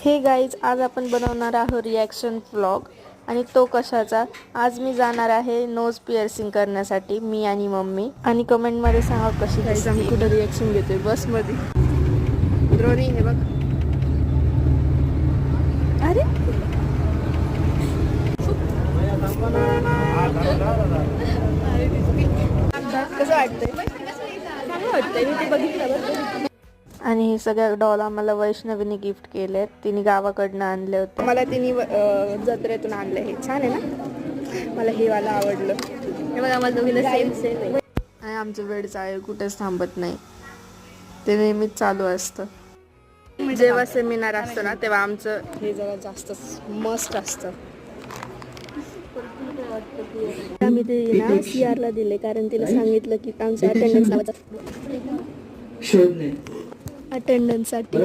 हे गाईज, आज आपण बनवणार आहोत रिॲक्शन व्लॉग. आणि तो कशाचा? आज मी जाणार आहे नोज पिअर्सिंग करण्यासाठी, मी आणि मम्मी. आणि कमेंटमध्ये सांगा कशी दिसते. आम्ही कुठं रिॲक्शन घेतोय बसमध्ये. द्रोणी हे बघ. अरे कसं वाटतंय? चांगलं वाटतंय, मी ते बघितलं. आणि हे सगळ्या डॉल आम्हाला वैष्णवीने गिफ्ट केले. तिने गावाकडनं आणले होते. मला तिने जत्रेतून आणले. हे छान आहे ना, मला हे वाला आवडलं. हे बघा, आम्हाला दोघीला सेम सेम आहे. आणि आमचं वेळ चालेल कुठेच थांबत नाही, ते नेहमीच चालू असतं. जेव्हा सेमिनार असतं ना तेव्हा आमचं हे जरा जास्तच मस्त असतं. आम्ही ते ना CR ला दिले, कारण तिला सांगितलं की आमचं अटेंडन्स लावायचं. अटेंडन्ससाठी